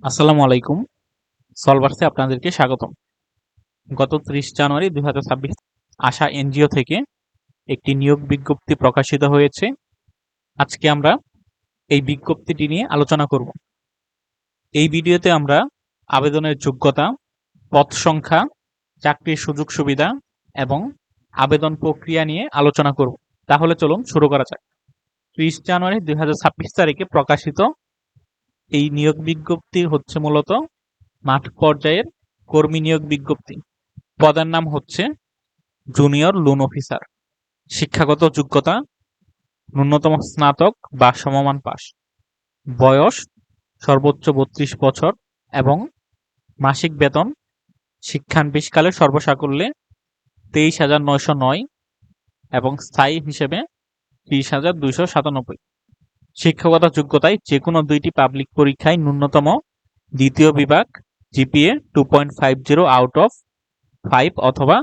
আসসালামু আলাইকুম। সলভার্সে আপনাদেরকে স্বাগতম। গত ৩০ জানুয়ারি ২০২৬ আশা এনজিও থেকে একটি নিয়োগ বিজ্ঞপ্তি প্রকাশিত হয়েছে। আজকে আমরা এই বিজ্ঞপ্তিটি নিয়ে আলোচনা করব। এই ভিডিওতে আমরা আবেদনের যোগ্যতা, পদ সংখ্যা, চাকরির সুযোগ সুবিধা এবং আবেদন প্রক্রিয়া নিয়ে আলোচনা করব। তাহলে চলুন শুরু করা যাক। ৩০ জানুয়ারি ২০২৬ তারিখে প্রকাশিত এই নিয়োগ বিজ্ঞপ্তি হচ্ছে মূলত মাঠ পর্যায়ের কর্মী নিয়োগ বিজ্ঞপ্তি। পদের নাম হচ্ছে জুনিয়র লোন অফিসার। শিক্ষাগত যোগ্যতা ন্যূনতম স্নাতক বা সমমান পাস। বয়স সর্বোচ্চ ৩২ বছর এবং মাসিক বেতন শিক্ষানবিশকালে সর্বসাকুল্যে ২৩,৯০৯ এবং স্থায়ী হিসেবে ৩০,২৯৭। শিক্ষাগত যোগ্যতায় যে কোনো দুইটি পাবলিক পরীক্ষায় ন্যূনতম দ্বিতীয় বিভাগ জিপিএ 2.50 আউট অফ 5 অথবা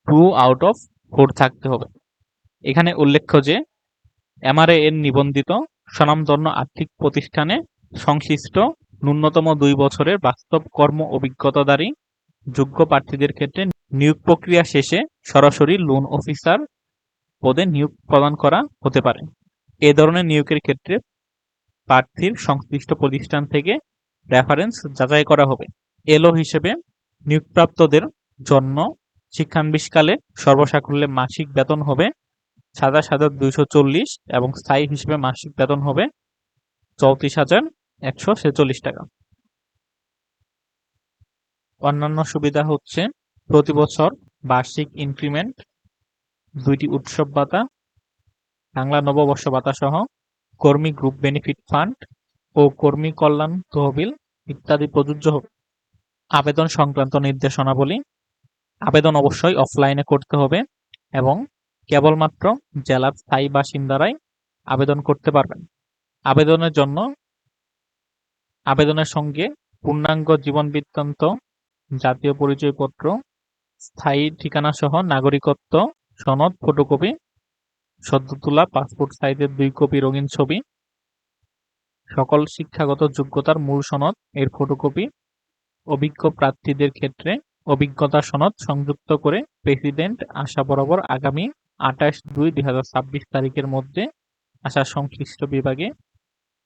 2 আউট অফ 4 থাকতে হবে। এখানে উল্লেখ্য যে এমআরএ এর নিবন্ধিত স্বনামধন্য আর্থিক প্রতিষ্ঠানে সংশ্লিষ্ট ন্যূনতম 2 বছরের বাস্তব কর্ম অভিজ্ঞতাধারী যোগ্য প্রার্থীদের ক্ষেত্রে নিয়োগ প্রক্রিয়া শেষে সরাসরি লোন অফিসার পদে নিয়োগ প্রদান করা হতে পারে। এ ধরনের নিয়োগের ক্ষেত্রে প্রার্থীর সংশ্লিষ্ট প্রতিষ্ঠান থেকে রেফারেন্স যাচাই করা হবে। এলও হিসেবে নিয়োগপ্রাপ্তদের জন্য শিক্ষানবিশকালে সর্বসাকুল্যে মাসিক বেতন হবে ২৭,২৪০ এবং স্থায়ী হিসেবে মাসিক বেতন হবে ৩৪,১৪৬ টাকা। অন্যান্য সুবিধা হচ্ছে প্রতি বছর বার্ষিক ইনক্রিমেন্ট, 2টি উৎসব ভাতা, বাংলা নববর্ষ ভাতা সহ কর্মী গ্রুপ বেনিফিট ফান্ড ও কর্মী কল্যাণ তহবিল ইত্যাদি প্রযোজ্য হবে। আবেদন সংক্রান্ত নির্দেশনাবলী: আবেদন অবশ্যই অফলাইনে করতে হবে এবং কেবলমাত্র জেলার স্থায়ী বাসিন্দারাই আবেদন করতে পারবেন। আবেদনের জন্য আবেদনের সঙ্গে পূর্ণাঙ্গ জীবন বৃত্তান্ত, জাতীয় পরিচয়পত্র, স্থায়ী ঠিকানা সহ নাগরিকত্ব সনদ ফটোকপি, সদ্য তোলা পাসপোর্ট সাইজের 2 কপি রঙিন ছবি, সকল শিক্ষাগত যোগ্যতার মূল সনদ এর ফটোকপি, অভিজ্ঞ প্রার্থীদের ক্ষেত্রে অভিজ্ঞতা সনদ সংযুক্ত করে প্রেসিডেন্ট আশা বরাবর আগামী ২৮/২/২০২৬ তারিখের মধ্যে আশার সংশ্লিষ্ট বিভাগে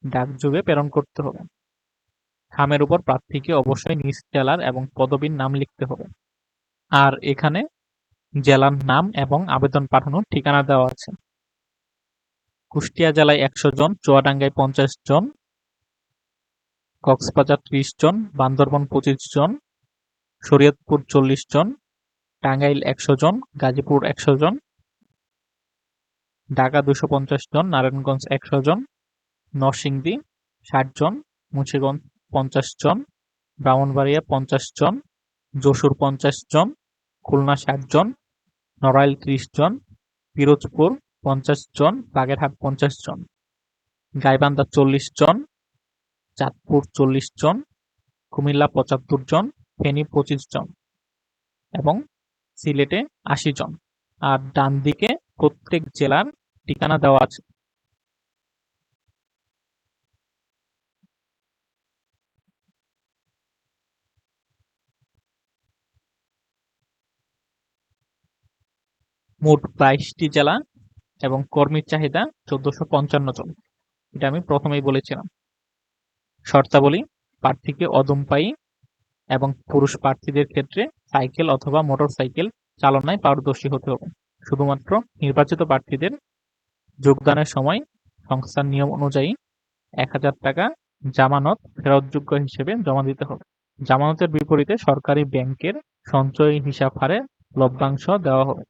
ডাকযোগে প্রেরণ করতে হবে। খামের উপর প্রার্থীকে অবশ্যই নিজ জেলার এবং পদবীর নাম লিখতে হবে। আর এখানে জেলার নাম এবং আবেদন পাঠানোর ঠিকানা দেওয়া আছে। কুষ্টিয়া জেলায় ১০০ জন, চুয়াডাঙ্গায় ৫০ জন, কক্সবাজার ৩০ জন, বান্দরবান ২৫ জন, শরীয়তপুর ৪০ জন, টাঙ্গাইল ১০০ জন, গাজীপুর ১০০ জন, ঢাকা ২৫০ জন, নারায়ণগঞ্জ ১০০ জন, নরসিংদী ৬০ জন, মুন্সিগঞ্জ ৫০ জন, ব্রাহ্মণবাড়িয়া ৫০ জন, যশোর ৫০ জন, খুলনা ৬০ জন, নড়াইল ৩০ জন, পিরোজপুর ৫০ জন, বাগেরহাট ৫০ জন, গাইবান্ধা ৪০ জন, চাঁদপুর ৪০ জন, কুমিল্লা ৭৫ জন, ফেনী ২৫ জন এবং সিলেটে ৮০ জন। আর ডান দিকে প্রত্যেক জেলার ঠিকানা দেওয়া আছে। মোট ২২টি জেলা এবং কর্মীর চাহিদা ১৪৫৫ জন। এটা আমি প্রথমেই বলেছিলাম। শর্তাবলী: প্রার্থীকে অদম্পায়ী এবং পুরুষ প্রার্থীদের ক্ষেত্রে সাইকেল অথবা মোটরসাইকেল চালনায় পারদর্শী হতে হবে। শুধুমাত্র নির্বাচিত প্রার্থীদের যোগদানের সময় সংস্থার নিয়ম অনুযায়ী ১,০০০ টাকা জামানত ফেরতযোগ্য হিসেবে জমা দিতে হবে। জামানতের বিপরীতে সরকারি ব্যাংকের সঞ্চয়ী হিসাব হারে লভ্যাংশ দেওয়া হবে।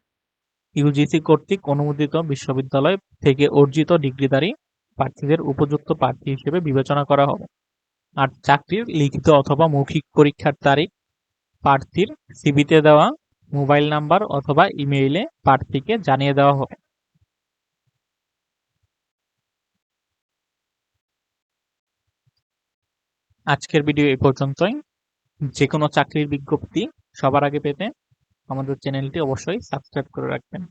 ইউজিসি কর্তৃক অনুমোদিত বিশ্ববিদ্যালয় থেকে অর্জিত ডিগ্রিধারী প্রার্থীদের উপযুক্ত প্রার্থী হিসেবে বিবেচনা করা হবে। আর চাকরির লিখিত অথবা মৌখিক পরীক্ষার তারিখ প্রার্থীর সিভিতে দেওয়া মোবাইল নাম্বার অথবা ইমেইলে প্রার্থীকে জানিয়ে দেওয়া হবে। আজকের ভিডিও এই পর্যন্তই। যে কোনো চাকরির বিজ্ঞপ্তি সবার আগে পেতে আমাদের চ্যানেলটি অবশ্যই সাবস্ক্রাইব করে রাখবেন।